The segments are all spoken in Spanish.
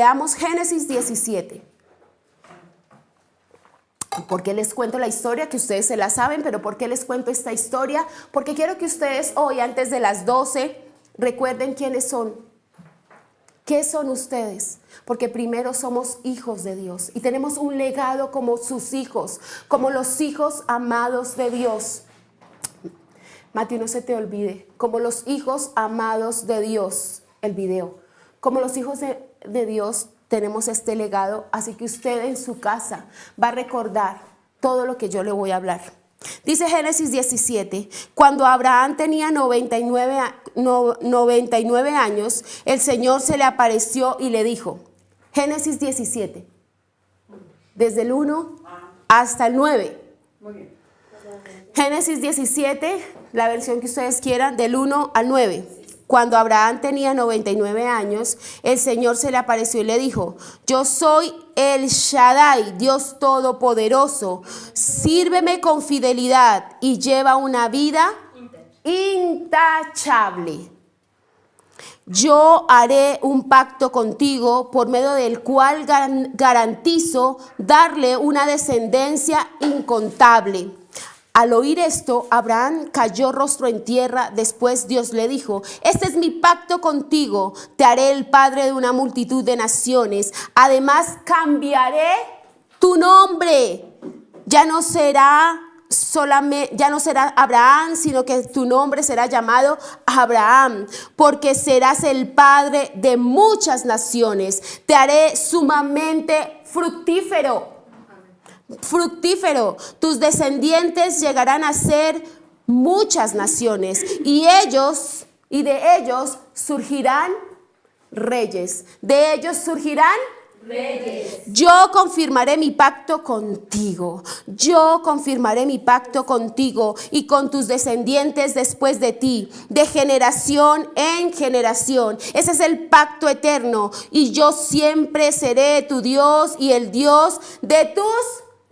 Leamos Génesis 17. ¿Por qué les cuento la historia? Que ustedes se la saben, pero ¿por qué les cuento esta historia? Porque quiero que ustedes hoy, antes de las 12, recuerden quiénes son. ¿Qué son ustedes? Porque primero somos hijos de Dios y tenemos un legado como sus hijos, como los hijos amados de Dios. Mati, no se te olvide, como los hijos amados de Dios, el video. Como los hijos de Dios tenemos este legado, así que usted en su casa va a recordar todo lo que yo le voy a hablar. Dice Génesis 17, cuando Abraham tenía 99 años, el Señor se le apareció y le dijo, Génesis 17, desde el 1 hasta el 9. Muy bien. Génesis 17, la versión que ustedes quieran, del 1 al 9. Cuando Abraham tenía 99 años, el Señor se le apareció y le dijo, yo soy el Shaddai, Dios Todopoderoso, sírveme con fidelidad y lleva una vida intachable. Yo haré un pacto contigo por medio del cual garantizo darle una descendencia incontable. Al oír esto, Abraham cayó rostro en tierra. Después Dios le dijo, este es mi pacto contigo, te haré el padre de una multitud de naciones. Además, cambiaré tu nombre. Ya no será Abraham, sino que tu nombre será llamado Abraham, porque serás el padre de muchas naciones. Te haré sumamente fructífero. Tus descendientes llegarán a ser muchas naciones y de ellos surgirán reyes. De ellos surgirán reyes. Yo confirmaré mi pacto contigo. Yo confirmaré mi pacto contigo y con tus descendientes después de ti, de generación en generación. Ese es el pacto eterno. Y yo siempre seré tu Dios y el Dios de tus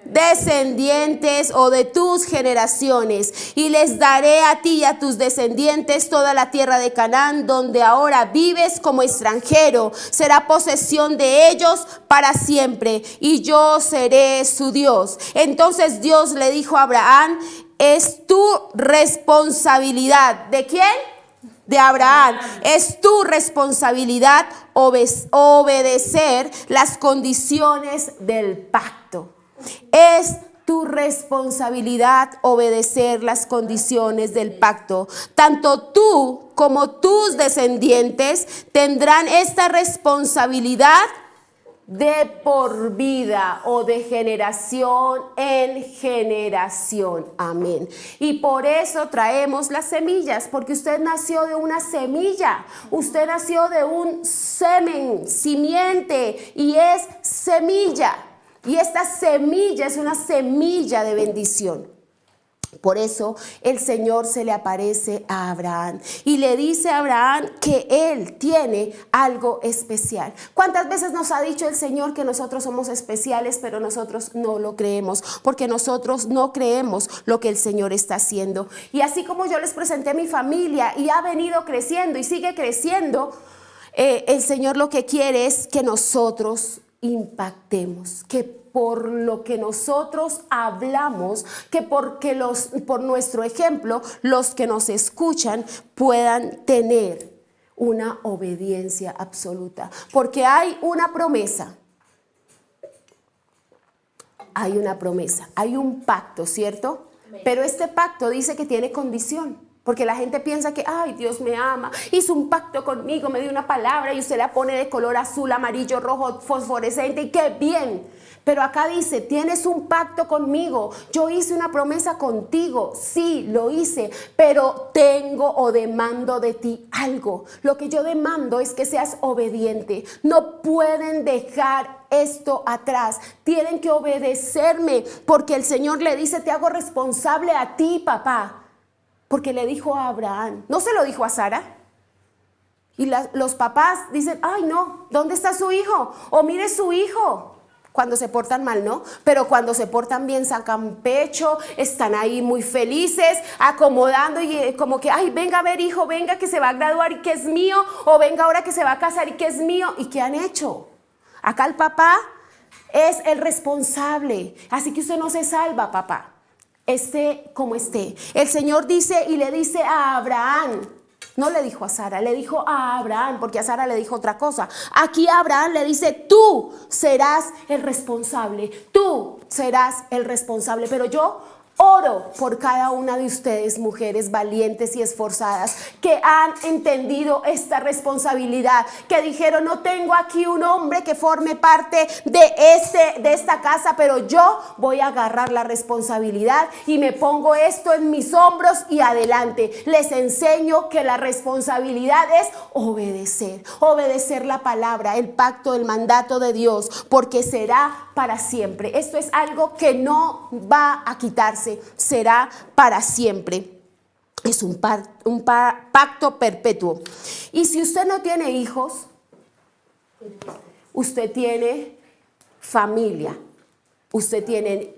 descendientes o de tus generaciones, y les daré a ti y a tus descendientes toda la tierra de Canaán, donde ahora vives como extranjero. Será posesión de ellos para siempre, y yo seré su Dios. Entonces Dios le dijo a Abraham, es tu responsabilidad. ¿De quién? De Abraham. Es tu responsabilidad obedecer las condiciones del pacto. Es tu responsabilidad obedecer las condiciones del pacto. Tanto tú como tus descendientes tendrán esta responsabilidad de por vida o de generación en generación. Amén. Y por eso traemos las semillas, porque usted nació de una semilla. Usted nació de un semen, simiente, y es semilla. Y esta semilla es una semilla de bendición. Por eso el Señor se le aparece a Abraham y le dice a Abraham que él tiene algo especial. ¿Cuántas veces nos ha dicho el Señor que nosotros somos especiales, pero nosotros no lo creemos? Porque nosotros no creemos lo que el Señor está haciendo. Y así como yo les presenté a mi familia y ha venido creciendo y sigue creciendo, el Señor lo que quiere es que nosotros impactemos, que por lo que nosotros hablamos, que por nuestro ejemplo, los que nos escuchan puedan tener una obediencia absoluta. Porque hay una promesa, hay un pacto, ¿cierto? Pero este pacto dice que tiene condición. Porque la gente piensa que, ay, Dios me ama, hizo un pacto conmigo, me dio una palabra y usted la pone de color azul, amarillo, rojo, fosforescente y qué bien. Pero acá dice, tienes un pacto conmigo, yo hice una promesa contigo, sí, lo hice, pero tengo o demando de ti algo. Lo que yo demando es que seas obediente. No pueden dejar esto atrás, tienen que obedecerme, porque el Señor le dice, te hago responsable a ti, papá. Porque le dijo a Abraham, no se lo dijo a Sara. Y los papás dicen, ay no, ¿dónde está su hijo? O mire su hijo. Cuando se portan mal, ¿no? Pero cuando se portan bien, sacan pecho, están ahí muy felices, acomodando y como que, ay, venga a ver hijo, venga que se va a graduar y que es mío. O venga ahora que se va a casar y que es mío. ¿Y qué han hecho? Acá el papá es el responsable. Así que usted no se salva, papá. Esté como esté. El Señor dice y le dice a Abraham. No le dijo a Sara, le dijo a Abraham, porque a Sara le dijo otra cosa. Aquí a Abraham le dice, tú serás el responsable. Tú serás el responsable. Pero yo oro por cada una de ustedes, mujeres valientes y esforzadas, que han entendido esta responsabilidad, que dijeron, no tengo aquí un hombre que forme parte de esta casa, pero yo voy a agarrar la responsabilidad y me pongo esto en mis hombros y adelante. Les enseño que la responsabilidad es obedecer la palabra, el pacto, el mandato de Dios, porque será para siempre. Esto es algo que no va a quitarse, será para siempre. Es un pacto perpetuo. Y si usted no tiene hijos, usted tiene familia. Usted tiene,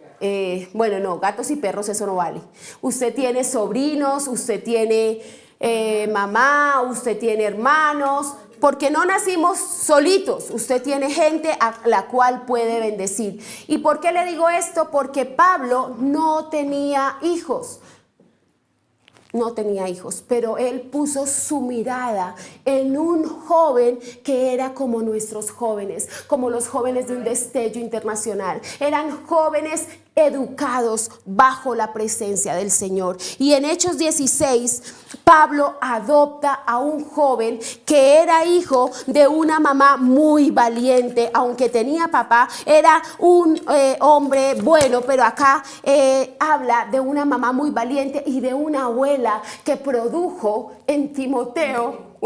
gatos y perros, eso no vale. Usted tiene sobrinos, usted tiene mamá, usted tiene hermanos. Porque no nacimos solitos, usted tiene gente a la cual puede bendecir. ¿Y por qué le digo esto? Porque Pablo no tenía hijos. No tenía hijos, pero él puso su mirada en un joven que era como nuestros jóvenes, como los jóvenes de un destello internacional. Eran jóvenes educados bajo la presencia del Señor. Y en Hechos 16, Pablo adopta a un joven que era hijo de una mamá muy valiente, aunque tenía papá, era un hombre bueno, pero acá habla de una mamá muy valiente y de una abuela que produjo en Timoteo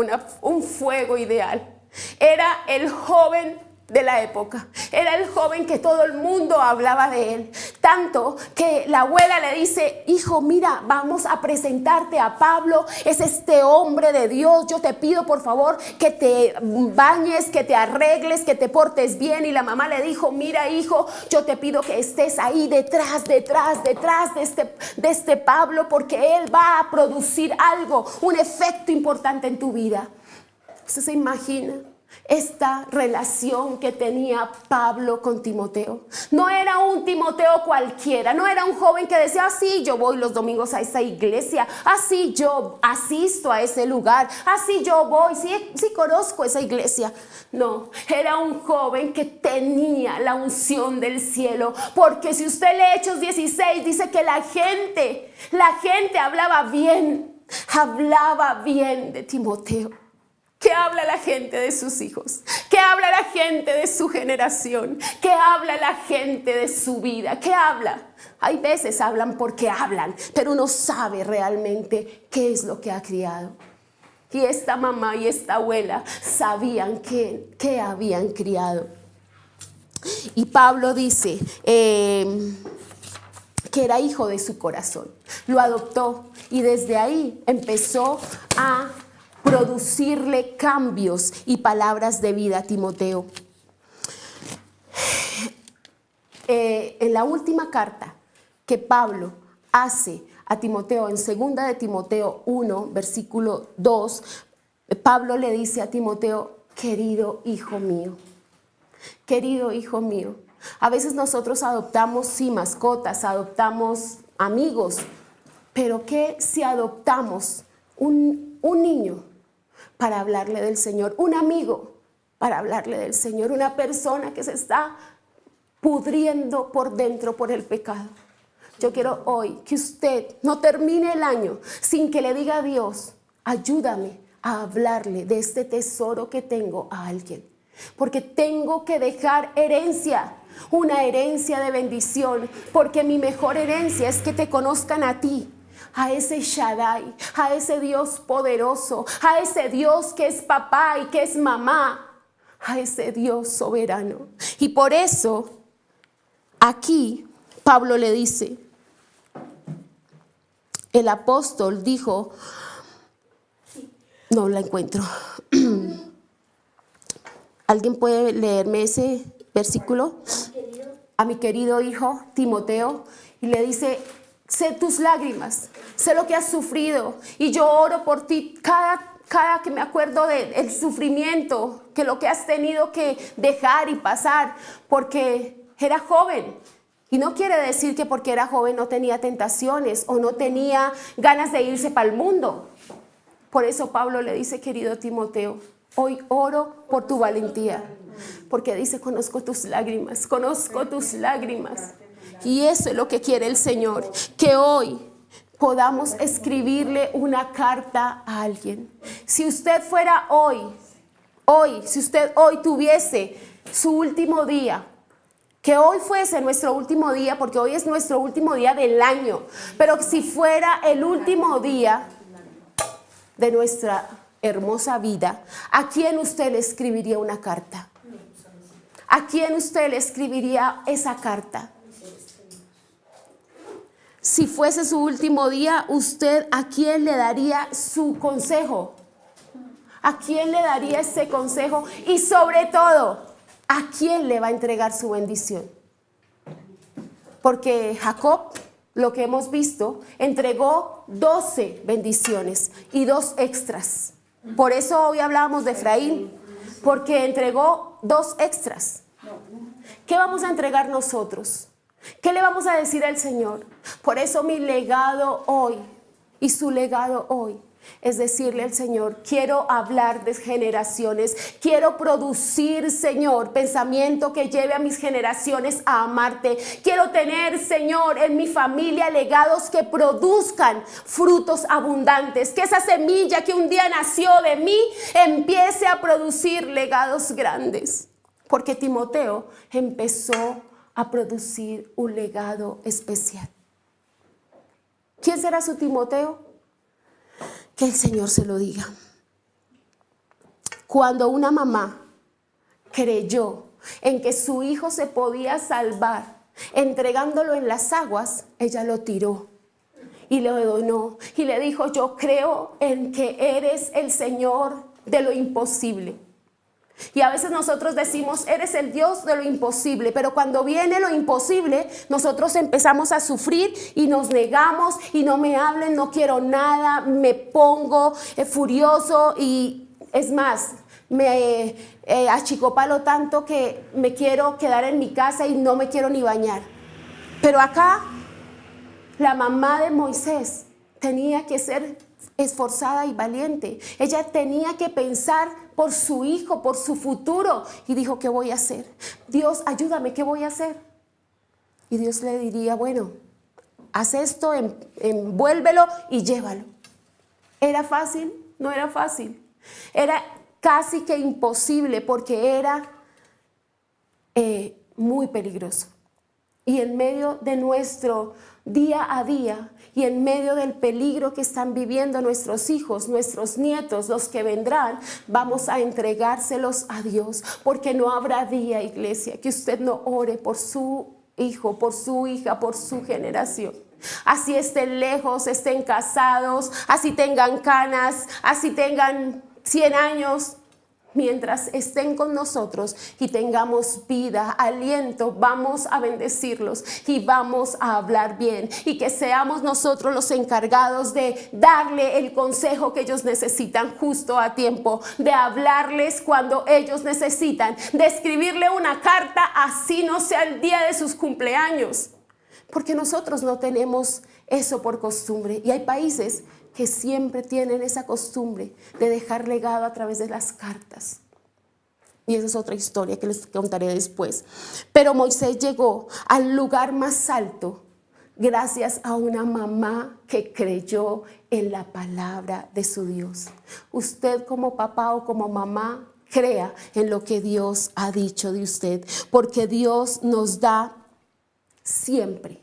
un fuego ideal. Era el joven de la época, era el joven que todo el mundo hablaba de él, tanto que la abuela le dice, hijo, mira, vamos a presentarte a Pablo, es este hombre de Dios, yo te pido por favor que te bañes, que te arregles, que te portes bien. Y la mamá le dijo, mira hijo, yo te pido que estés ahí detrás de este Pablo, porque él va a producir algo, un efecto importante en tu vida. ¿Usted se imagina esta relación que tenía Pablo con Timoteo? No era un Timoteo cualquiera, no era un joven que decía, así yo voy los domingos a esa iglesia, así yo asisto a ese lugar, así yo voy, sí conozco esa iglesia. No, era un joven que tenía la unción del cielo, porque si usted lee Hechos 16, dice que la gente hablaba bien de Timoteo. ¿Qué habla la gente de sus hijos? ¿Qué habla la gente de su generación? ¿Qué habla la gente de su vida? ¿Qué habla? Hay veces hablan porque hablan, pero uno sabe realmente qué es lo que ha criado. Y esta mamá y esta abuela sabían qué habían criado. Y Pablo dice que era hijo de su corazón. Lo adoptó y desde ahí empezó a producirle cambios y palabras de vida a Timoteo. En la última carta que Pablo hace a Timoteo, en 2 de Timoteo 1, versículo 2, Pablo le dice a Timoteo, querido hijo mío. A veces nosotros adoptamos, sí, mascotas, adoptamos amigos, pero ¿qué si adoptamos un niño para hablarle del Señor, un amigo para hablarle del Señor, una persona que se está pudriendo por dentro por el pecado? Yo quiero hoy que usted no termine el año sin que le diga a Dios, ayúdame a hablarle de este tesoro que tengo a alguien, porque tengo que dejar herencia, una herencia de bendición, porque mi mejor herencia es que te conozcan a ti, a ese Shaddai, a ese Dios poderoso, a ese Dios que es papá y que es mamá, a ese Dios soberano. Y por eso aquí Pablo le dice, el apóstol dijo, no la encuentro. ¿Alguien puede leerme ese versículo? A mi querido hijo Timoteo, y le dice, sé tus lágrimas, sé lo que has sufrido y yo oro por ti Cada que me acuerdo del sufrimiento, que lo que has tenido que dejar y pasar, porque era joven. Y no quiere decir que porque era joven no tenía tentaciones o no tenía ganas de irse para el mundo. Por eso Pablo le dice, querido Timoteo, hoy oro por tu valentía. Porque dice, conozco tus lágrimas, conozco tus lágrimas. Y eso es lo que quiere el Señor, que hoy podamos escribirle una carta a alguien. Si usted fuera si usted hoy tuviese su último día, que hoy fuese nuestro último día, porque hoy es nuestro último día del año, pero si fuera el último día de nuestra hermosa vida, ¿a quién usted le escribiría una carta? ¿A quién usted le escribiría esa carta? Si fuese su último día, ¿usted a quién le daría su consejo? ¿A quién le daría ese consejo? Y sobre todo, ¿a quién le va a entregar su bendición? Porque Jacob, lo que hemos visto, entregó 12 bendiciones y 2 extras. Por eso hoy hablábamos de Efraín, porque entregó 2 extras. ¿Qué vamos a entregar nosotros? ¿Qué le vamos a decir al Señor? Por eso mi legado hoy y su legado hoy es decirle al Señor, quiero hablar de generaciones, quiero producir, Señor, pensamiento que lleve a mis generaciones a amarte. Quiero tener, Señor, en mi familia legados que produzcan frutos abundantes, que esa semilla que un día nació de mí empiece a producir legados grandes. Porque Timoteo empezó a producir un legado especial. ¿Quién será su Timoteo? Que el Señor se lo diga. Cuando una mamá creyó en que su hijo se podía salvar entregándolo en las aguas, ella lo tiró y lo donó y le dijo, yo creo en que eres el Señor de lo imposible. Y a veces nosotros decimos, eres el Dios de lo imposible, pero cuando viene lo imposible, nosotros empezamos a sufrir y nos negamos y no me hablen, no quiero nada, me pongo furioso y es más, me achicopalo tanto que me quiero quedar en mi casa y no me quiero ni bañar. Pero acá, la mamá de Moisés tenía que ser esforzada y valiente. Ella tenía que pensar por su hijo, por su futuro. Y dijo, ¿qué voy a hacer? Dios, ayúdame, ¿qué voy a hacer? Y Dios le diría, bueno, haz esto, envuélvelo y llévalo. ¿Era fácil? No era fácil. Era casi que imposible porque era muy peligroso. Y en medio de nuestro día a día y en medio del peligro que están viviendo nuestros hijos, nuestros nietos, los que vendrán, vamos a entregárselos a Dios, porque no habrá día, iglesia, que usted no ore por su hijo, por su hija, por su generación. Así estén lejos, estén casados, así tengan canas, así tengan 100 años. Mientras estén con nosotros y tengamos vida, aliento, vamos a bendecirlos y vamos a hablar bien. Y que seamos nosotros los encargados de darle el consejo que ellos necesitan justo a tiempo. De hablarles cuando ellos necesitan. De escribirle una carta así no sea el día de sus cumpleaños. Porque nosotros no tenemos eso por costumbre. Y hay países que siempre tienen esa costumbre de dejar legado a través de las cartas. Y esa es otra historia que les contaré después. Pero Moisés llegó al lugar más alto gracias a una mamá que creyó en la palabra de su Dios. Usted como papá o como mamá, crea en lo que Dios ha dicho de usted, porque Dios nos da siempre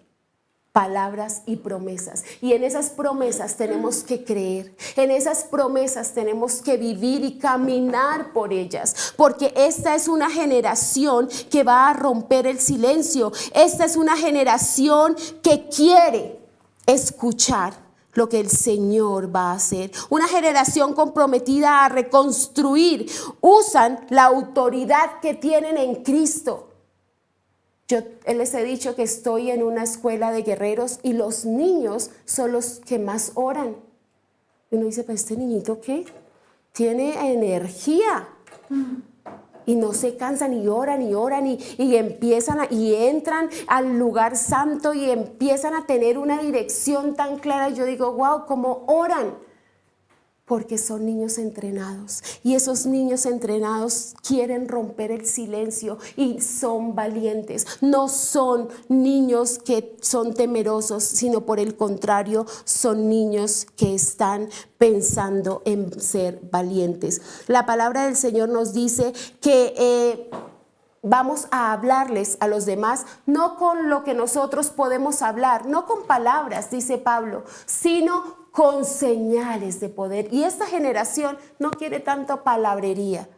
palabras y promesas, y en esas promesas tenemos que creer, en esas promesas tenemos que vivir y caminar por ellas, porque esta es una generación que va a romper el silencio. Esta es una generación que quiere escuchar lo que el Señor va a hacer, una generación comprometida a reconstruir. Usan la autoridad que tienen en Cristo. Yo les he dicho que estoy en una escuela de guerreros y los niños son los que más oran. Y uno dice, ¿pero este niñito qué? tiene energía. Y no se cansan y oran y empiezan y entran al lugar santo y empiezan a tener una dirección tan clara. Y yo digo, wow, cómo oran. Porque son niños entrenados. Y esos niños entrenados quieren romper el silencio y son valientes. No son niños que son temerosos, sino por el contrario, son niños que están pensando en ser valientes. La palabra del Señor nos dice que vamos a hablarles a los demás, no con lo que nosotros podemos hablar, no con palabras, dice Pablo, sino con señales de poder. Y esta generación no quiere tanto palabrería.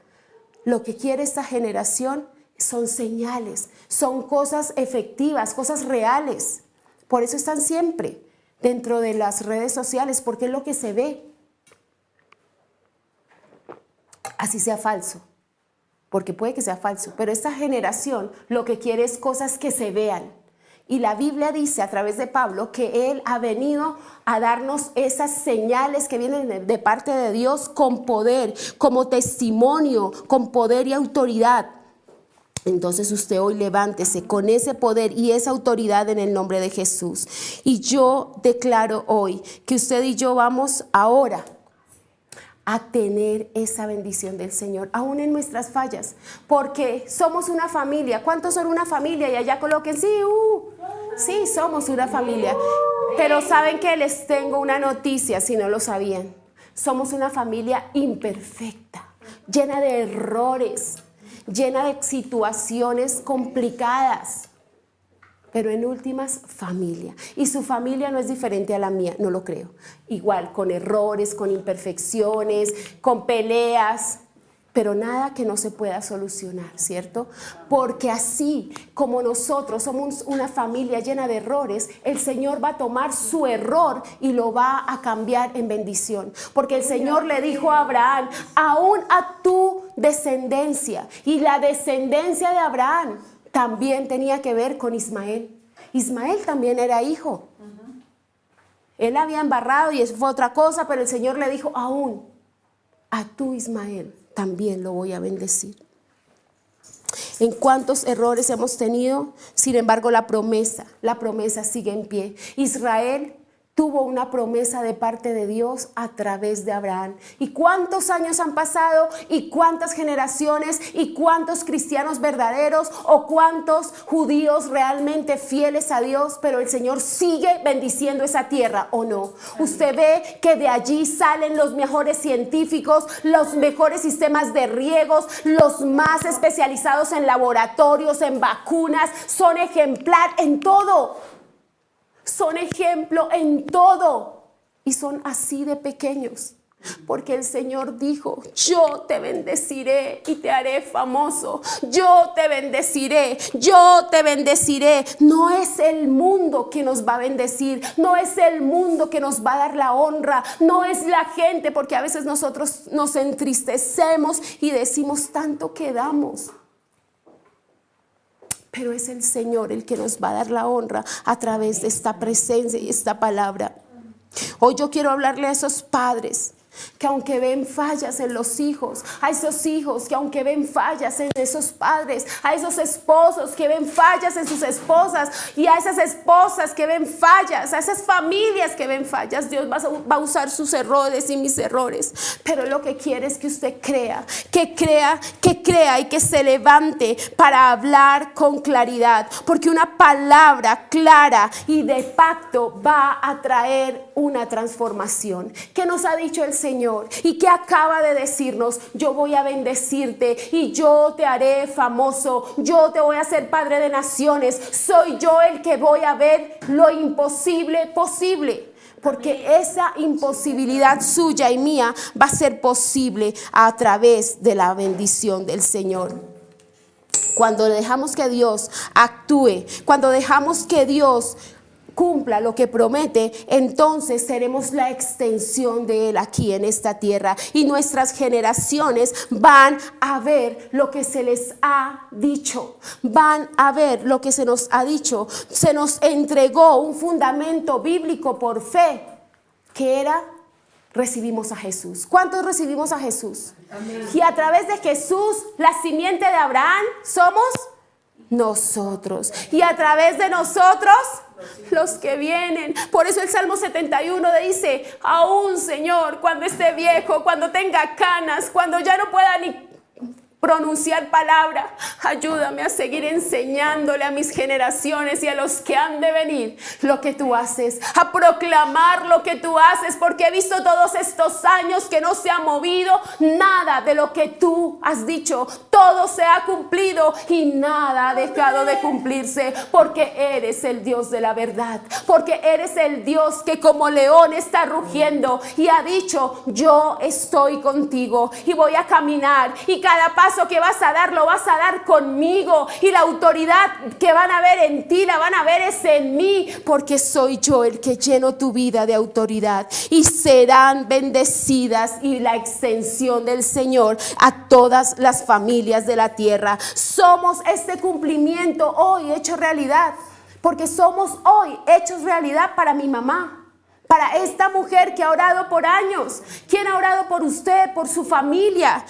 Lo que quiere esta generación son señales, son cosas efectivas, cosas reales. Por eso están siempre dentro de las redes sociales, porque es lo que se ve. Así sea falso. Porque puede que sea falso, pero esta generación lo que quiere es cosas que se vean. Y la Biblia dice a través de Pablo que Él ha venido a darnos esas señales que vienen de parte de Dios con poder, como testimonio, con poder y autoridad. Entonces usted hoy levántese con ese poder y esa autoridad en el nombre de Jesús. Y yo declaro hoy que usted y yo vamos ahora a tener esa bendición del Señor, aún en nuestras fallas, porque somos una familia. ¿Cuántos son una familia? Y allá coloquen, sí, somos una familia. Pero ¿saben qué? Les tengo una noticia si no lo sabían. Somos una familia imperfecta, llena de errores, llena de situaciones complicadas. Pero en últimas, familia. Y su familia no es diferente a la mía, no lo creo. Igual, con errores, con imperfecciones, con peleas, pero nada que no se pueda solucionar, ¿cierto? Porque así como nosotros somos una familia llena de errores, el Señor va a tomar su error y lo va a cambiar en bendición. Porque el Señor le dijo a Abraham, aún a tu descendencia, y la descendencia de Abraham también tenía que ver con Ismael. Ismael también era hijo. Él había embarrado y eso fue otra cosa, pero el Señor le dijo, aún a tu Ismael también lo voy a bendecir. En cuántos errores hemos tenido, sin embargo la promesa sigue en pie. Israel tuvo una promesa de parte de Dios a través de Abraham. ¿Y cuántos años han pasado? ¿Y cuántas generaciones? ¿Y cuántos cristianos verdaderos? ¿O cuántos judíos realmente fieles a Dios? Pero el Señor sigue bendiciendo esa tierra, ¿o no? Usted ve que de allí salen los mejores científicos, los mejores sistemas de riegos, los más especializados en laboratorios, en vacunas, son ejemplar en todo. Son ejemplo en todo y son así de pequeños, porque el Señor dijo, yo te bendeciré y te haré famoso, yo te bendeciré, yo te bendeciré. No es el mundo que nos va a bendecir, no es el mundo que nos va a dar la honra, no es la gente, porque a veces nosotros nos entristecemos y decimos tanto que damos. Pero es el Señor el que nos va a dar la honra a través de esta presencia y esta palabra. Hoy yo quiero hablarle a esos padres que aunque ven fallas en los hijos, a esos hijos que aunque ven fallas en esos padres, a esos esposos que ven fallas en sus esposas y a esas esposas que ven fallas, a esas familias que ven fallas, Dios va a usar sus errores y mis errores, pero lo que quiere es que usted crea y que se levante para hablar con claridad, porque una palabra clara y de pacto va a traer una transformación. ¿Qué nos ha dicho el Señor? ¿Y qué acaba de decirnos? Yo voy a bendecirte y yo te haré famoso, yo te voy a hacer padre de naciones, soy yo el que voy a ver lo imposible posible. Porque esa imposibilidad suya y mía va a ser posible a través de la bendición del Señor. Cuando dejamos que Dios actúe, cuando dejamos que Dios cumpla lo que promete, entonces seremos la extensión de Él aquí en esta tierra y nuestras generaciones van a ver lo que se les ha dicho, van a ver lo que se nos ha dicho. Se nos entregó un fundamento bíblico por fe, que era recibimos a Jesús. ¿Cuántos recibimos a Jesús? Amén. Y a través de Jesús, la simiente de Abraham, somos nosotros. Y a través de nosotros, los que vienen. Por eso el Salmo 71 dice, aún Señor, cuando esté viejo, cuando tenga canas, cuando ya no pueda ni pronunciar palabra, ayúdame a seguir enseñándole a mis generaciones y a los que han de venir lo que tú haces, a proclamar lo que tú haces, porque he visto todos estos años que no se ha movido nada de lo que tú has dicho. Todo se ha cumplido y nada ha dejado de cumplirse, porque eres el Dios de la verdad, porque eres el Dios que como león está rugiendo y ha dicho, yo estoy contigo y voy a caminar, y cada paso que vas a dar, lo vas a dar conmigo, y la autoridad que van a ver en ti, la van a ver es en mí, porque soy yo el que lleno tu vida de autoridad, y serán bendecidas y la extensión del Señor a todas las familias de la tierra. Somos este cumplimiento hoy hecho realidad, porque somos hoy hechos realidad para mi mamá, para esta mujer que ha orado por años. ¿Quién ha orado por usted, por su familia?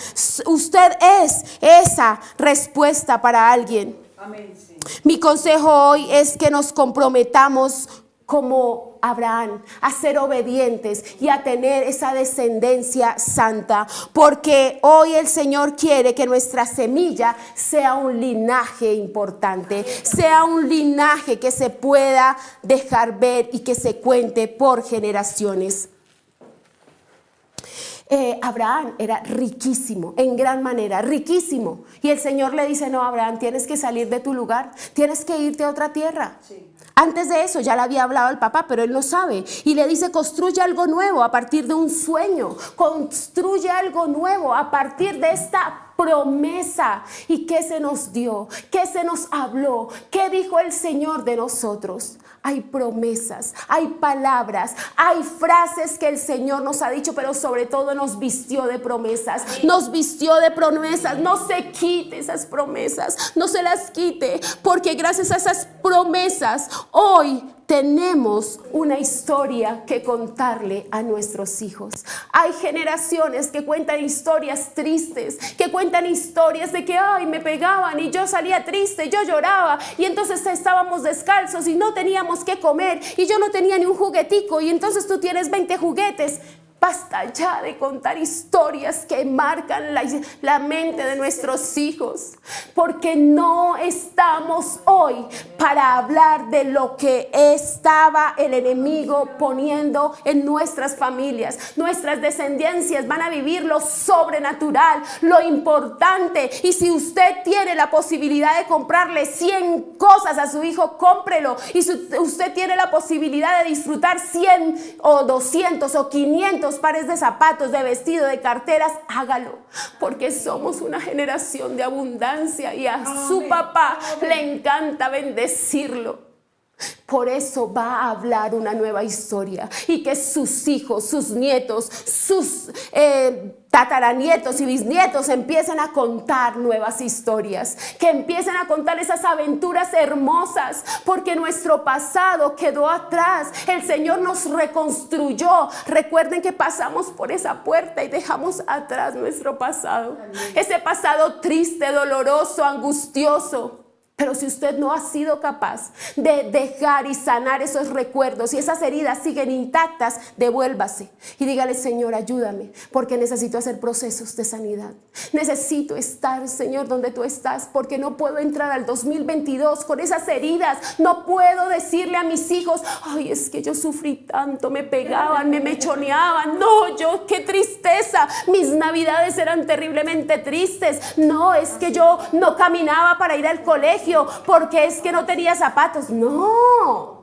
Usted es esa respuesta para alguien. Amén, sí. Mi consejo hoy es que nos comprometamos como Abraham, a ser obedientes y a tener esa descendencia santa, porque hoy el Señor quiere que nuestra semilla sea un linaje importante, sea un linaje que se pueda dejar ver y que se cuente por generaciones. Abraham era riquísimo, en gran manera, riquísimo. Y el Señor le dice, no, Abraham, tienes que salir de tu lugar, tienes que irte a otra tierra. Sí. Antes de eso ya le había hablado al papá, pero él no sabe. Y le dice, construye algo nuevo a partir de un sueño. Construye algo nuevo a partir de esta promesa. ¿Y qué se nos dio? ¿Qué se nos habló? ¿Qué dijo el Señor de nosotros? Hay promesas, hay palabras, hay frases que el Señor nos ha dicho, pero sobre todo nos vistió de promesas. Nos vistió de promesas. No se quite esas promesas, no se las quite, porque gracias a esas promesas hoy tenemos una historia que contarle a nuestros hijos. Hay generaciones que cuentan historias tristes, que cuentan historias de que ay, me pegaban y yo salía triste, yo lloraba y entonces estábamos descalzos y no teníamos que comer y yo no tenía ni un juguetico y entonces tú tienes 20 juguetes. Basta ya de contar historias que marcan la mente de nuestros hijos, porque no estamos hoy para hablar de lo que estaba el enemigo poniendo en nuestras familias. Nuestras descendencias van a vivir lo sobrenatural, lo importante. Y si usted tiene la posibilidad de comprarle 100 cosas a su hijo, cómprelo. Y si usted tiene la posibilidad de disfrutar 100 o 200 o 500 pares de zapatos, de vestido, de carteras, hágalo, porque somos una generación de abundancia y a su papá le encanta bendecirlo. Por eso va a hablar una nueva historia y que sus hijos, sus nietos, sus tataranietos y bisnietos empiecen a contar nuevas historias, que empiecen a contar esas aventuras hermosas, porque nuestro pasado quedó atrás. El Señor nos reconstruyó. Recuerden que pasamos por esa puerta y dejamos atrás nuestro pasado. Ese pasado triste, doloroso, angustioso. Pero si usted no ha sido capaz de dejar y sanar esos recuerdos y esas heridas siguen intactas, devuélvase y dígale, Señor, ayúdame, porque necesito hacer procesos de sanidad. Necesito estar, Señor, donde tú estás, porque no puedo entrar al 2022 con esas heridas. No puedo decirle a mis hijos, ay, es que yo sufrí tanto, me pegaban, me mechoneaban. No, yo, qué tristeza. Mis navidades eran terriblemente tristes. No, es que yo no caminaba para ir al colegio, porque es que no tenía zapatos. No,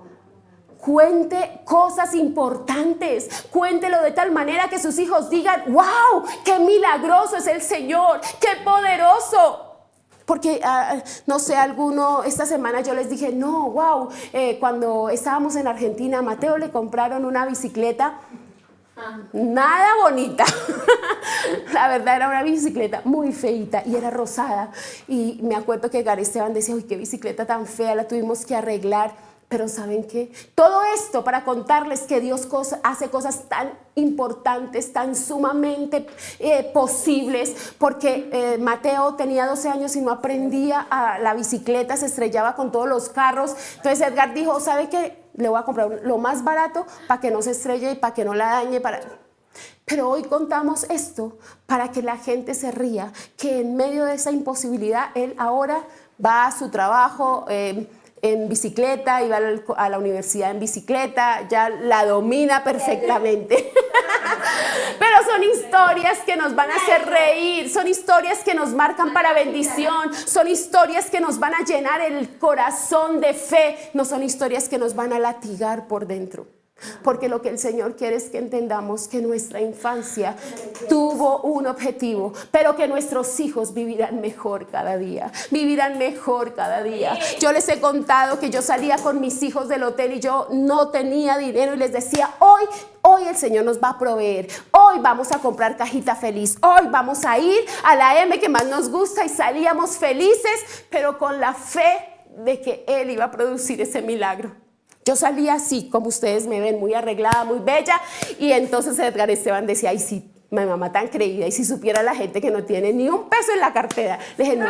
cuente cosas importantes, cuéntelo de tal manera que sus hijos digan, wow, qué milagroso es el Señor, qué poderoso. Porque, no sé, esta semana yo les dije, no, wow, cuando estábamos en Argentina, a Mateo le compraron una bicicleta nada bonita. La verdad era una bicicleta muy feita y era rosada. Y me acuerdo que Gary Esteban decía, uy, qué bicicleta tan fea, la tuvimos que arreglar. Pero ¿saben qué? Todo esto para contarles que Dios hace cosas tan importantes, tan sumamente posibles, porque Mateo tenía 12 años y no aprendía a la bicicleta, se estrellaba con todos los carros. Entonces Edgar dijo, ¿sabe qué? Le voy a comprar lo más barato para que no se estrelle y para que no la dañe. Pero hoy contamos esto para que la gente se ría, que en medio de esa imposibilidad, él ahora va a su trabajo en bicicleta, iba a la universidad en bicicleta, ya la domina perfectamente. Pero son historias que nos van a hacer reír, son historias que nos marcan para bendición, son historias que nos van a llenar el corazón de fe, no son historias que nos van a latigar por dentro. Porque lo que el Señor quiere es que entendamos que nuestra infancia tuvo un objetivo, pero que nuestros hijos vivirán mejor cada día, vivirán mejor cada día. Yo les he contado que yo salía con mis hijos del hotel y yo no tenía dinero y les decía, hoy el Señor nos va a proveer, hoy vamos a comprar cajita feliz, hoy vamos a ir a la M que más nos gusta, y salíamos felices, pero con la fe de que Él iba a producir ese milagro. Yo salía así, como ustedes me ven, muy arreglada, muy bella, y entonces Edgar Esteban decía, ay sí, mi mamá tan creída, y si supiera la gente que no tiene ni un peso en la cartera. Le dije,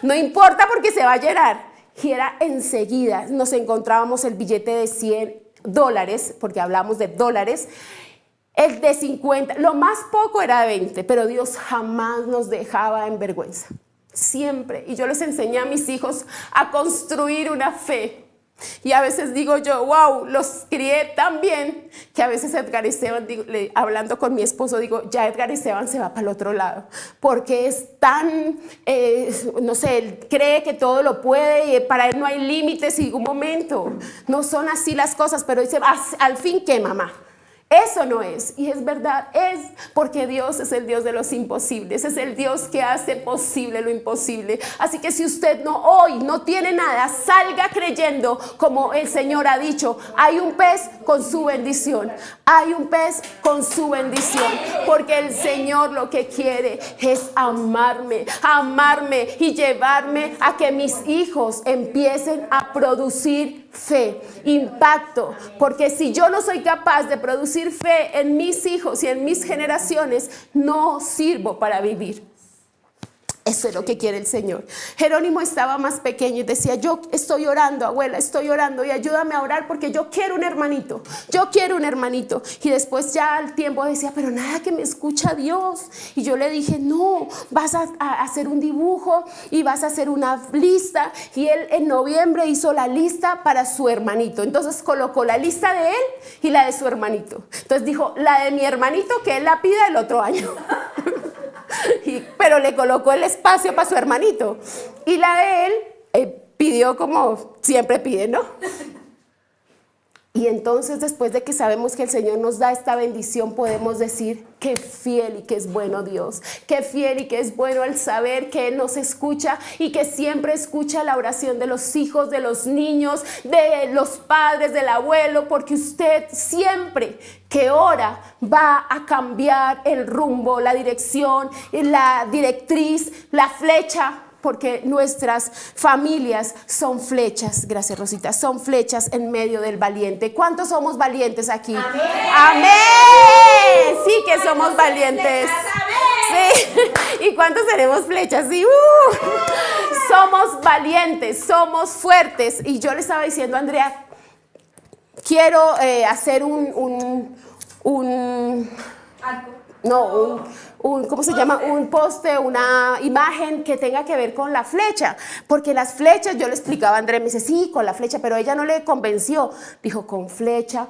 no importa porque se va a llenar. Y era enseguida, nos encontrábamos el billete de $100, porque hablamos de dólares, el de 50, lo más poco era de 20, pero Dios jamás nos dejaba en vergüenza, siempre. Y yo les enseñé a mis hijos a construir una fe. Y a veces digo yo, wow, los crié tan bien, que a veces Edgar Esteban, hablando con mi esposo, digo, ya Edgar Esteban se va para el otro lado, porque es tan, no sé, él cree que todo lo puede, y para él no hay límites. Y digo, un momento, no son así las cosas. Pero dice, al fin, ¿qué, mamá? Eso no es, y es verdad, es porque Dios es el Dios de los imposibles, es el Dios que hace posible lo imposible. Así que si usted hoy no tiene nada, salga creyendo como el Señor ha dicho, hay un pez con su bendición, hay un pez con su bendición, porque el Señor lo que quiere es amarme y llevarme a que mis hijos empiecen a producir fe, impacto, porque si yo no soy capaz de producir fe en mis hijos y en mis generaciones, no sirvo para vivir. Eso es lo que quiere el Señor. Jerónimo estaba más pequeño y decía, yo estoy orando, abuela, estoy orando, y ayúdame a orar porque yo quiero un hermanito, yo quiero un hermanito. Y después ya al tiempo decía, pero nada que me escucha Dios. Y yo le dije, no, vas a hacer un dibujo y vas a hacer una lista. Y él en noviembre hizo la lista para su hermanito. Entonces colocó la lista de él y la de su hermanito. Entonces dijo, la de mi hermanito que él la pida el otro año. Pero le colocó el espacio para su hermanito, y la de él pidió como siempre pide, ¿no? Y entonces, después de que sabemos que el Señor nos da esta bendición, podemos decir, qué fiel y qué es bueno Dios, qué fiel y qué es bueno el saber que Él nos escucha, y que siempre escucha la oración de los hijos, de los niños, de los padres, del abuelo, porque usted siempre que ora va a cambiar el rumbo, la dirección, la directriz, la flecha, porque nuestras familias son flechas. Gracias, Rosita. Son flechas en medio del valiente. ¿Cuántos somos valientes aquí? ¡Amén! ¡Amén! Sí que somos valientes. Sí. ¿Y cuántos seremos flechas? Sí. Somos valientes, somos fuertes. Y yo le estaba diciendo a Andrea, quiero hacer ¿cómo se llama? Un poste, una imagen que tenga que ver con la flecha, porque las flechas, yo le explicaba a Andrea, me dice, sí, con la flecha, pero ella no le convenció, dijo, con flecha.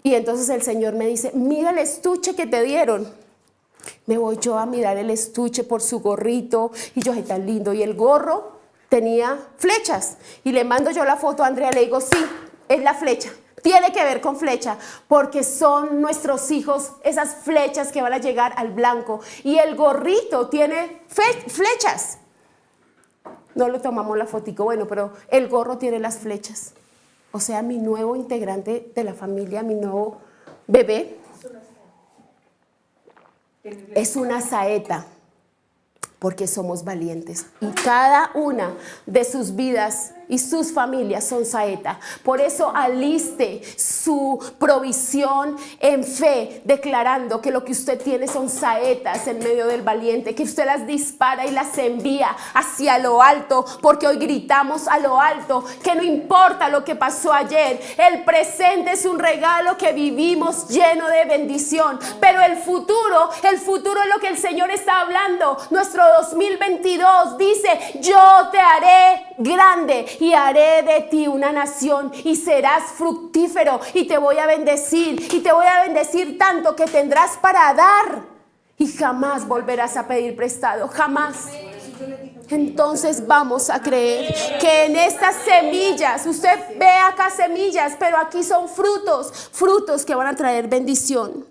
Y entonces el Señor me dice, mira el estuche que te dieron. Me voy yo a mirar el estuche por su gorrito, y yo, ay, tan lindo, y el gorro tenía flechas, y le mando yo la foto a Andrea, le digo, sí, es la flecha. Tiene que ver con flecha, porque son nuestros hijos esas flechas que van a llegar al blanco. Y el gorrito tiene flechas. No le tomamos la fotico, bueno, pero el gorro tiene las flechas. O sea, mi nuevo integrante de la familia, mi nuevo bebé, es una saeta, porque somos valientes. Y cada una de sus vidas y sus familias son saeta. Por eso aliste su provisión en fe, declarando que lo que usted tiene son saetas en medio del valiente, que usted las dispara y las envía hacia lo alto, porque hoy gritamos a lo alto que no importa lo que pasó ayer, el presente es un regalo que vivimos lleno de bendición, pero el futuro es lo que el Señor está hablando. Nuestro 2022 dice: yo te haré grande y haré de ti una nación y serás fructífero y te voy a bendecir y te voy a bendecir tanto que tendrás para dar y jamás volverás a pedir prestado, jamás. Entonces vamos a creer que en estas semillas, usted ve acá semillas, pero aquí son frutos que van a traer bendición.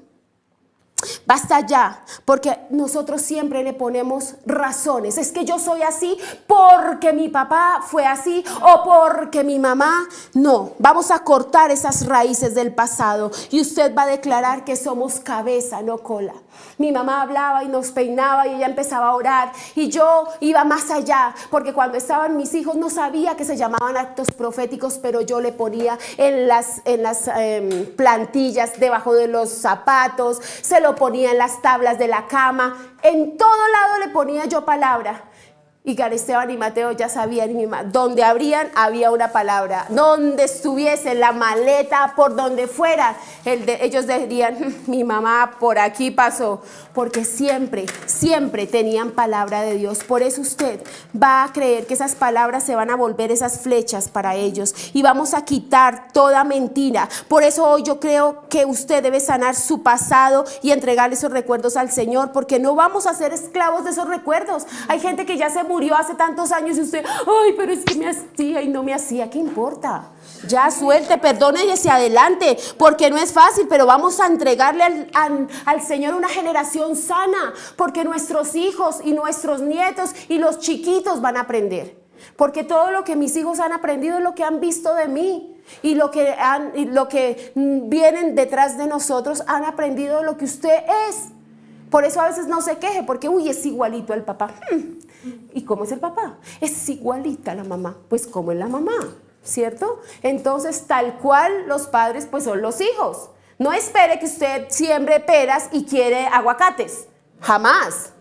Basta ya, porque nosotros siempre le ponemos razones. Es que yo soy así porque mi papá fue así o porque mi mamá. No, vamos a cortar esas raíces del pasado y usted va a declarar que somos cabeza, no cola. Mi mamá hablaba y nos peinaba y ella empezaba a orar y yo iba más allá, porque cuando estaban mis hijos no sabía que se llamaban actos proféticos, pero yo le ponía en las plantillas debajo de los zapatos, se lo ponía en las tablas de la cama, en todo lado le ponía yo palabra. Y Gary Esteban y Mateo ya sabían, y mi mamá, donde abrían había una palabra, donde estuviese la maleta, por donde fuera, ellos dirían: mi mamá por aquí pasó, porque siempre tenían palabra de Dios. Por eso usted va a creer que esas palabras se van a volver esas flechas para ellos y vamos a quitar toda mentira. Por eso hoy yo creo que usted debe sanar su pasado y entregarle esos recuerdos al Señor, porque no vamos a ser esclavos de esos recuerdos. Hay gente que ya se murió hace tantos años y usted: ay, pero es que me hacía y no me hacía. ¿Qué importa? Ya suelte, perdone y hacia adelante, porque no es fácil, pero vamos a entregarle al Señor una generación sana, porque nuestros hijos y nuestros nietos y los chiquitos van a aprender, porque todo lo que mis hijos han aprendido es lo que han visto de mí. Y lo que vienen detrás de nosotros han aprendido lo que usted es. Por eso a veces no se queje, porque uy, es igualito al papá. ¿Y cómo es el papá? Es igualita a la mamá. Pues ¿cómo es la mamá? ¿Cierto? Entonces, tal cual los padres pues son los hijos. No espere que usted siembre peras y quiere aguacates. Jamás.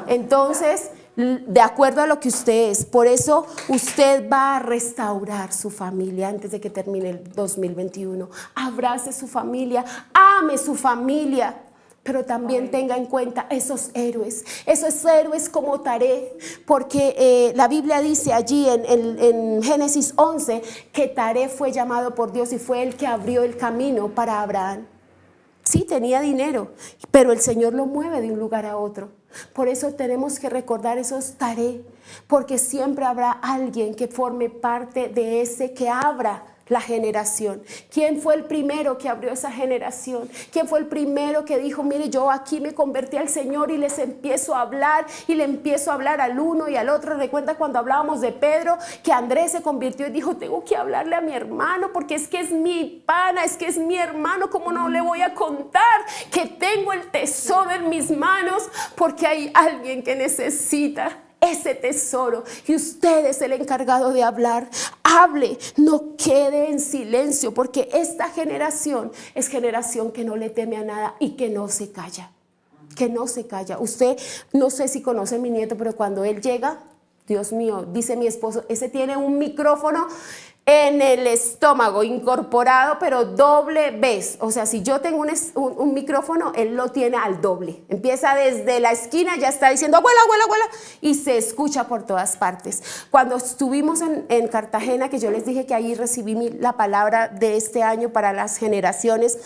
Entonces, de acuerdo a lo que usted es. Por eso usted va a restaurar su familia antes de que termine el 2021. Abrace su familia, ame su familia. Pero también tenga en cuenta esos héroes como Taré, porque la Biblia dice allí en Génesis 11 que Taré fue llamado por Dios y fue el que abrió el camino para Abraham. Sí, tenía dinero, pero el Señor lo mueve de un lugar a otro. Por eso tenemos que recordar esos Taré, porque siempre habrá alguien que forme parte de ese que abra la generación. ¿Quién fue el primero que abrió esa generación? ¿Quién fue el primero que dijo: mire, yo aquí me convertí al Señor y les empiezo a hablar y le empiezo a hablar al uno y al otro? Recuerda cuando hablábamos de Pedro, que Andrés se convirtió y dijo: tengo que hablarle a mi hermano porque es que es mi pana, es que es mi hermano, ¿cómo no le voy a contar que tengo el tesoro en mis manos? Porque hay alguien que necesita ese tesoro y usted es el encargado de hablar. Hable, no quede en silencio, porque esta generación es generación que no le teme a nada y que no se calla, Usted, no sé si conoce a mi nieto, pero cuando él llega, Dios mío, dice mi esposo, ese tiene un micrófono en el estómago incorporado, pero doble vez. O sea, si yo tengo un micrófono, él lo tiene al doble. Empieza desde la esquina, ya está diciendo: abuela, abuela, abuela, y se escucha por todas partes. Cuando estuvimos en Cartagena, que yo les dije que ahí recibí la palabra de este año para las generaciones,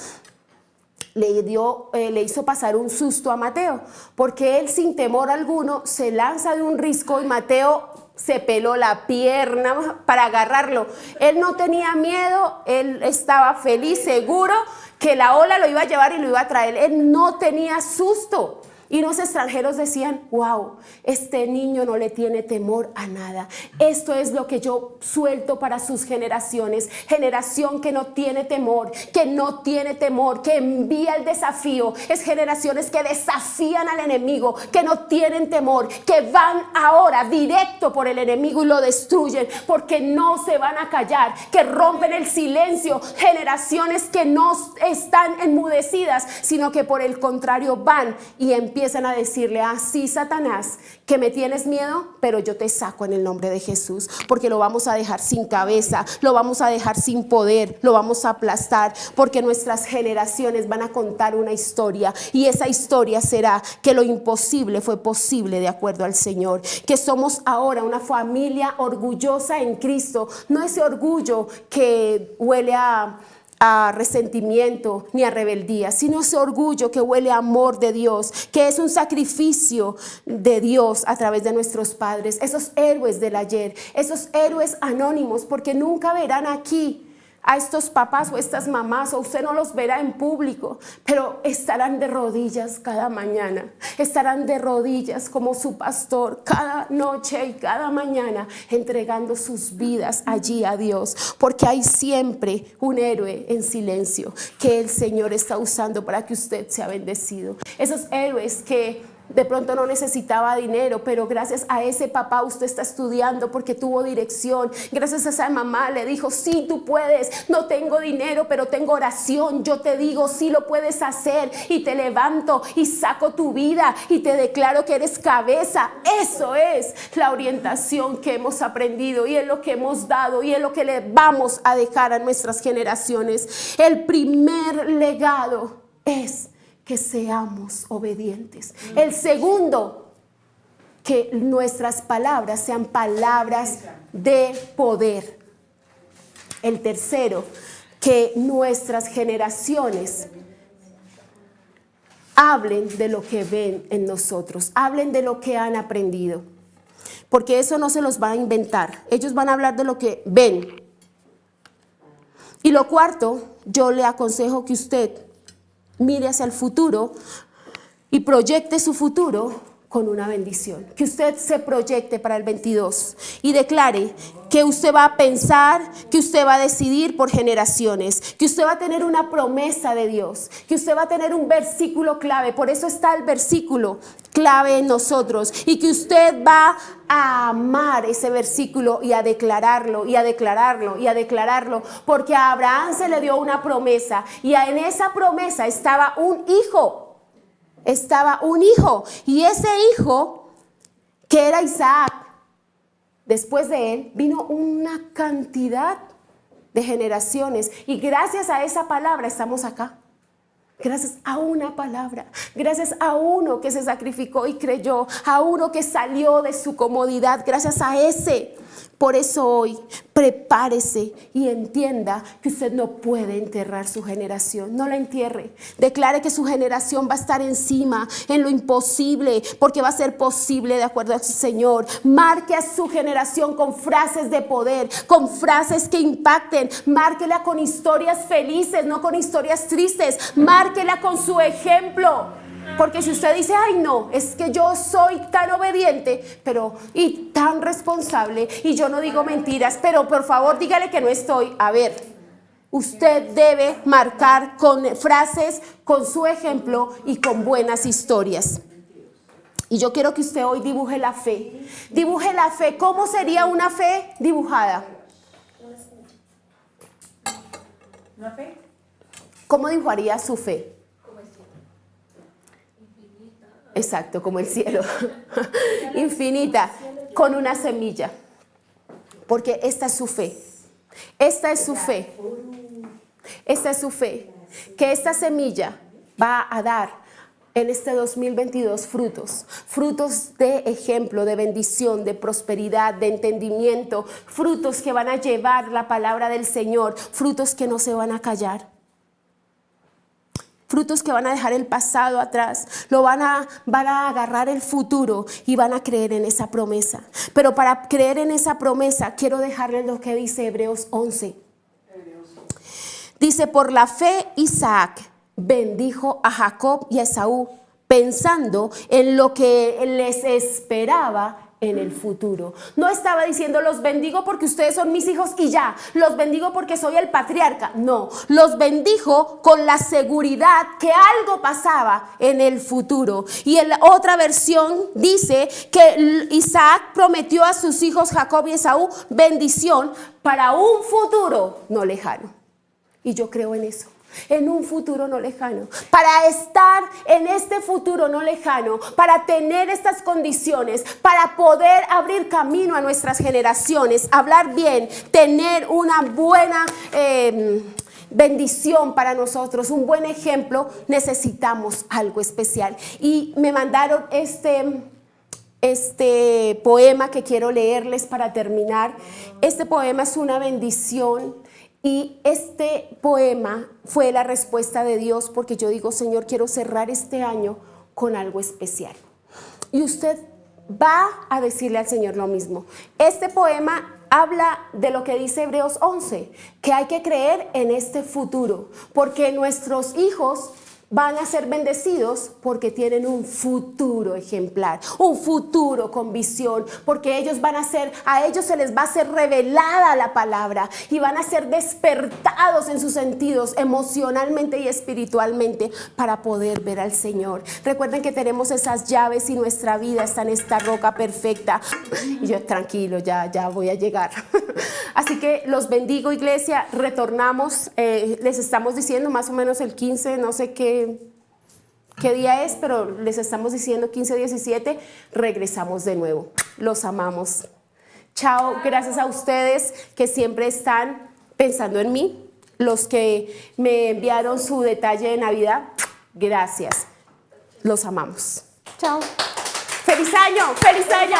le hizo pasar un susto a Mateo, porque él sin temor alguno se lanza de un risco y Mateo se peló la pierna para agarrarlo. Él no tenía miedo, él estaba feliz, seguro que la ola lo iba a llevar y lo iba a traer. Él no tenía susto. Y los extranjeros decían, wow, este niño no le tiene temor a nada. Esto es lo que yo suelto para sus generaciones. Generación que no tiene temor, que envía el desafío. Es generaciones que desafían al enemigo, que no tienen temor, que van ahora directo por el enemigo y lo destruyen porque no se van a callar, que rompen el silencio. Generaciones que no están enmudecidas, sino que por el contrario van y empiezan a decirle, sí, Satanás, que me tienes miedo, pero yo te saco en el nombre de Jesús, porque lo vamos a dejar sin cabeza, lo vamos a dejar sin poder, lo vamos a aplastar, porque nuestras generaciones van a contar una historia, y esa historia será que lo imposible fue posible de acuerdo al Señor, que somos ahora una familia orgullosa en Cristo, no ese orgullo que huele a resentimiento ni a rebeldía, sino ese orgullo que huele a amor de Dios, que es un sacrificio de Dios a través de nuestros padres, esos héroes del ayer, esos héroes anónimos, porque nunca verán aquí a estos papás o estas mamás, o usted no los verá en público, pero estarán de rodillas cada mañana, estarán de rodillas como su pastor cada noche y cada mañana, entregando sus vidas allí a Dios, porque hay siempre un héroe en silencio que el Señor está usando para que usted sea bendecido. Esos héroes que de pronto no necesitaba dinero, pero gracias a ese papá usted está estudiando porque tuvo dirección. Gracias a esa mamá le dijo, sí, tú puedes, no tengo dinero, pero tengo oración. Yo te digo, sí lo puedes hacer, y te levanto y saco tu vida y te declaro que eres cabeza. Eso es la orientación que hemos aprendido, y es lo que hemos dado, y es lo que le vamos a dejar a nuestras generaciones. El primer legado es que seamos obedientes. El segundo, que nuestras palabras sean palabras de poder. El tercero, que nuestras generaciones hablen de lo que ven en nosotros, hablen de lo que han aprendido, porque eso no se los va a inventar. Ellos van a hablar de lo que ven. Y lo cuarto, yo le aconsejo que usted mire hacia el futuro y proyecte su futuro con una bendición. Que usted se proyecte para el 22 y declare que usted va a pensar, que usted va a decidir por generaciones, que usted va a tener una promesa de Dios, que usted va a tener un versículo clave. Por eso está el versículo clave en nosotros, y que usted va a amar ese versículo y a declararlo y a declararlo y a declararlo, porque a Abraham se le dio una promesa, y en esa promesa estaba un hijo. Estaba un hijo, y ese hijo, que era Isaac, después de él vino una cantidad de generaciones, y gracias a esa palabra estamos acá. Gracias a una palabra, gracias a uno que se sacrificó y creyó, a uno que salió de su comodidad, gracias a ese. Por eso hoy prepárese y entienda que usted no puede enterrar su generación. No la entierre. Declare que su generación va a estar encima en lo imposible, porque va a ser posible de acuerdo al Señor. Marque a su generación con frases de poder, con frases que impacten. Márquela con historias felices, no con historias tristes. Márquela con su ejemplo. Porque si usted dice, ay no, es que yo soy tan obediente y tan responsable, y yo no digo mentiras, pero por favor dígale que no estoy. A ver, usted debe marcar con frases, con su ejemplo y con buenas historias. Y yo quiero que usted hoy dibuje la fe. Dibuje la fe. ¿Cómo sería una fe dibujada? ¿Una fe? ¿Cómo dibujaría su fe? Exacto, como el cielo. Infinita, con una semilla. Porque esta es su fe. Esta es su fe. Esta es su fe. Que esta semilla va a dar en este 2022 frutos. Frutos de ejemplo, de bendición, de prosperidad, de entendimiento. Frutos que van a llevar la palabra del Señor. Frutos que no se van a callar. Frutos que van a dejar el pasado atrás, van a agarrar el futuro y van a creer en esa promesa. Pero para creer en esa promesa, quiero dejarles lo que dice Hebreos 11. Dice, por la fe Isaac bendijo a Jacob y a Esaú, pensando en lo que les esperaba en el futuro. No estaba diciendo los bendigo porque ustedes son mis hijos y ya, los bendigo porque soy el patriarca. No, los bendijo con la seguridad que algo pasaba en el futuro. Y en la otra versión dice que Isaac prometió a sus hijos Jacob y Esaú bendición para un futuro no lejano. Y yo creo en eso. En un futuro no lejano, para estar en este futuro no lejano, para tener estas condiciones, para poder abrir camino a nuestras generaciones, hablar bien, tener una buena bendición para nosotros, un buen ejemplo, necesitamos algo especial. Y me mandaron este poema que quiero leerles para terminar. Este poema es una bendición. Y este poema fue la respuesta de Dios, porque yo digo, Señor, quiero cerrar este año con algo especial. Y usted va a decirle al Señor lo mismo. Este poema habla de lo que dice Hebreos 11, que hay que creer en este futuro, porque nuestros hijos van a ser bendecidos porque tienen un futuro ejemplar, un futuro con visión, porque ellos van a ser, a ellos se les va a ser revelada la palabra y van a ser despertados en sus sentidos emocionalmente y espiritualmente para poder ver al Señor. Recuerden que tenemos esas llaves y nuestra vida está en esta roca perfecta. Y yo, tranquilo, ya voy a llegar. Así que los bendigo, iglesia. Retornamos, les estamos diciendo más o menos el 15, no sé qué día es, pero les estamos diciendo 15, 17, regresamos de nuevo. Los amamos. Chao, gracias a ustedes que siempre están pensando en mí, los que me enviaron su detalle de Navidad, gracias. Los amamos. Chao. ¡Feliz año! ¡Feliz año!